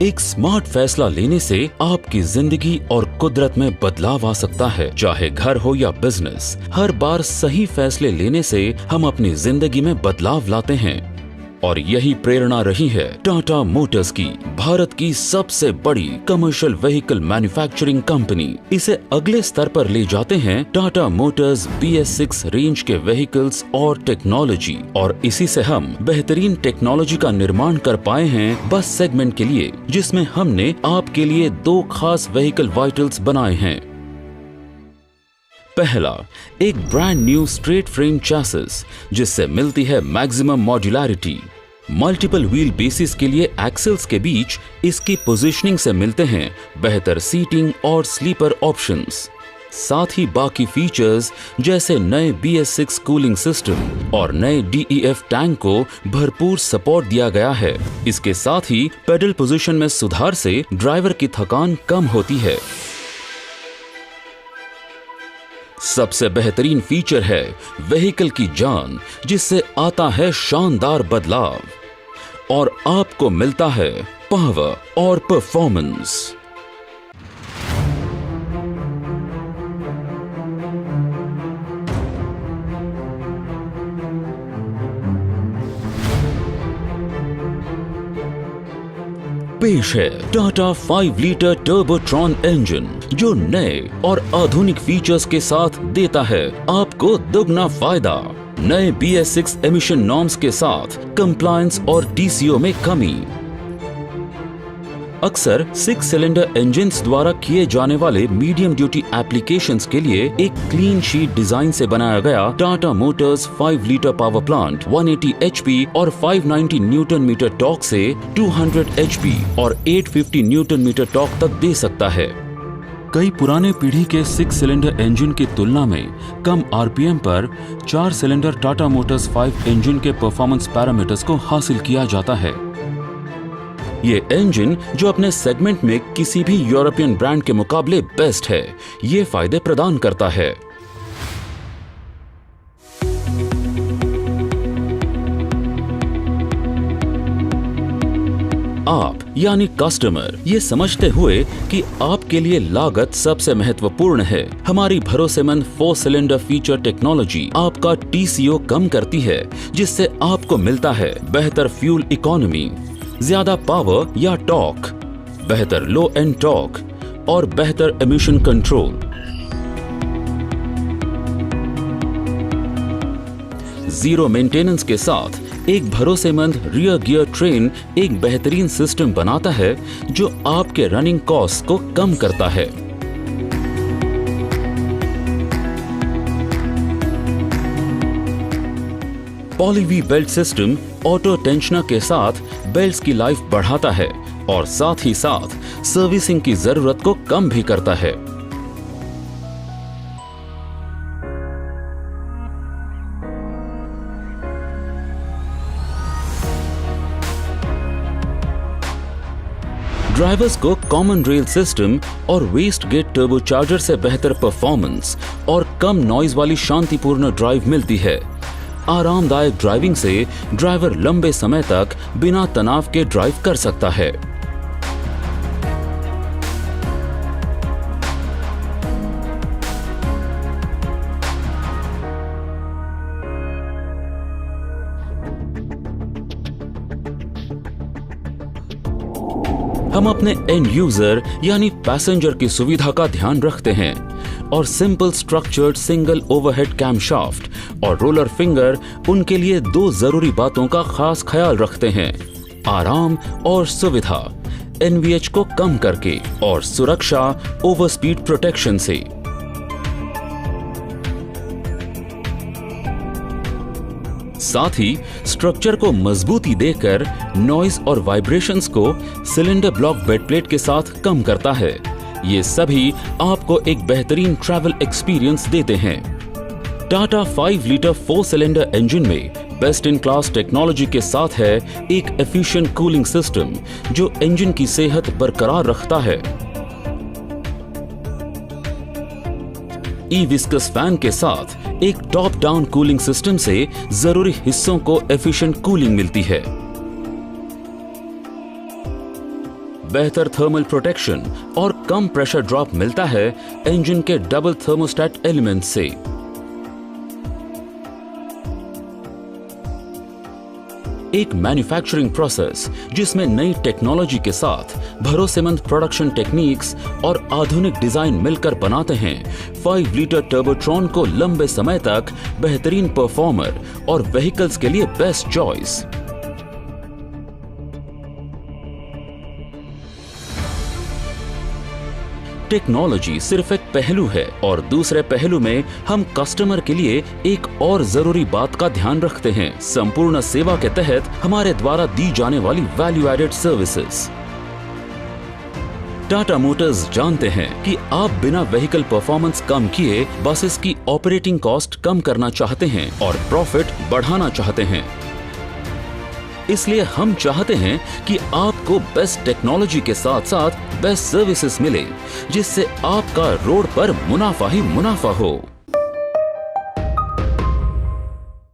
एक स्मार्ट फैसला लेने से आपकी जिंदगी और कुदरत में बदलाव आ सकता है। चाहे घर हो या बिजनेस, हर बार सही फैसले लेने से हम अपनी जिंदगी में बदलाव लाते हैं। और यही प्रेरणा रही है टाटा मोटर्स की, भारत की सबसे बड़ी कमर्शियल व्हीकल मैन्युफैक्चरिंग कंपनी। इसे अगले स्तर पर ले जाते हैं टाटा मोटर्स BS6 रेंज के व्हीकल्स और टेक्नोलॉजी, और इसी से हम बेहतरीन टेक्नोलॉजी का निर्माण कर पाए हैं बस सेगमेंट के लिए, जिसमें हमने आपके लिए 2 खास व्हीकल वाइटल्स बनाए हैं। पहला, एक brand new straight frame chassis, जिससे मिलती है maximum modularity. Multiple wheel basis के लिए एक्सेल्स के बीच इसकी पोजीशनिंग से मिलते हैं बेहतर सीटिंग और स्लीपर ऑप्शंस। साथ ही बाकी फीचर्स जैसे नए BS6 कूलिंग सिस्टम और नए DEF टैंक को भरपूर सपोर्ट दिया गया है। इसके साथ ही पेडल पोजीशन में सुधार से ड्राइवर की थकान कम होती है। सबसे बेहतरीन फीचर है व्हीकल की जान, जिससे आता है शानदार बदलाव और आपको मिलता है पावर और परफॉर्मेंस। पेश है टाटा 5 लीटर टर्बोट्रॉन इंजन, जो नए और आधुनिक फीचर्स के साथ देता है आपको दुगना फायदा। नए BS6 एमिशन नॉर्म्स के साथ कंप्लायंस और TCO में कमी। अक्सर 6 सिलेंडर इंजन्स द्वारा किए जाने वाले मीडियम ड्यूटी एप्लीकेशंस के लिए एक क्लीन शीट डिजाइन से बनाया गया Tata Motors 5 litre power plant 180 HP और 590 न्यूटन मीटर टॉर्क से 200 HP और 850 न्यूटन मीटर टॉर्क तक दे सकता है। कई पुराने पीढ़ी के 6 सिलेंडर इंजन की तुलना में कम RPM पर 4 सिलेंडर टाटा मोटर्स 5 इंजन के परफॉर्मेंस पैरामीटर्स को हासिल किया जाता है। ये इंजन, जो अपने सेगमेंट में किसी भी यूरोपियन ब्रांड के मुकाबले बेस्ट है, ये फायदे प्रदान करता है। आप यानी कस्टमर ये समझते हुए कि आपके लिए लागत सबसे महत्वपूर्ण है, हमारी भरोसेमंद 4 सिलेंडर फीचर टेक्नोलॉजी आपका TCO कम करती है, जिससे आपको मिलता है बेहतर फ्यूल इकोनॉमी, ज्यादा पावर या टॉर्क, बेहतर लो एंड टॉर्क और बेहतर एमिशन कंट्रोल। जीरो मेंटेनेंस के साथ एक भरोसेमंद रियर गियर ट्रेन एक बेहतरीन सिस्टम बनाता है, जो आपके रनिंग कॉस्ट को कम करता है। Poly belt system auto tensioner के साथ बेल्ट्स की लाइफ बढ़ाता है और साथ ही साथ सर्विसिंग की जरूरत को कम भी करता है। ड्राइवर्स को कॉमन रेल सिस्टम और वेस्ट गेट टर्बोचार्जर से बेहतर परफॉर्मेंस और कम नॉइज वाली शांतिपूर्ण ड्राइव मिलती है। आरामदायक ड्राइविंग से ड्राइवर लंबे समय तक बिना तनाव के ड्राइव कर सकता है। हम अपने एंड यूजर यानी पैसेंजर की सुविधा का ध्यान रखते हैं और simple structured single overhead camshaft और रोलर फिंगर उनके लिए 2 जरूरी बातों का खास ख्याल रखते हैं, आराम और सुविधा, NVH को कम करके और सुरक्षा ओवर स्पीड प्रोटेक्शन से। साथ ही स्ट्रक्चर को मजबूती देकर नॉइज और वाइब्रेशंस को सिलेंडर ब्लॉक बेड प्लेट के साथ कम करता है। ये सभी आपको एक बेहतरीन ट्रैवल एक्सपीरियंस देते हैं। टाटा 5 लीटर 4 सिलेंडर इंजन में बेस्ट इन क्लास टेक्नोलॉजी के साथ है एक एफिशिएंट कूलिंग सिस्टम, जो इंजन की सेहत बरकरार रखता है। ई-विस्कस फैन के साथ एक टॉप डाउन कूलिंग सिस्टम से जरूरी हिस्सों को एफिशिएंट कूलिंग मिलती है। बेहतर थर्मल प्रोटेक्शन और कम प्रेशर ड्रॉप मिलता है इंजन के डबल थर्मोस्टेट एलिमेंट से। एक मैन्युफैक्चरिंग प्रोसेस जिसमें नई टेक्नोलॉजी के साथ भरोसेमंद प्रोडक्शन टेक्निक्स और आधुनिक डिजाइन मिलकर बनाते हैं 5 लीटर टर्बोट्रॉन को लंबे समय तक बेहतरीन परफॉर्मर और व्हीकल्स के लिए बेस्ट चॉइस। टेक्नोलॉजी सिर्फ एक पहलू है और दूसरे पहलू में हम कस्टमर के लिए एक और जरूरी बात का ध्यान रखते हैं, संपूर्ण सेवा के तहत हमारे द्वारा दी जाने वाली value added services. Tata motors जानते हैं कि आप बिना व्हीकल परफॉर्मेंस कम किए बस इसकी ऑपरेटिंग कॉस्ट कम करना चाहते हैं और प्रॉफिट बढ़ाना चाहते हैं। इसलिए हम चाहते हैं कि आपको बेस्ट टेक्नोलॉजी के साथ साथ बेस्ट सर्विसेज मिले, जिससे आपका रोड पर मुनाफा ही मुनाफा हो।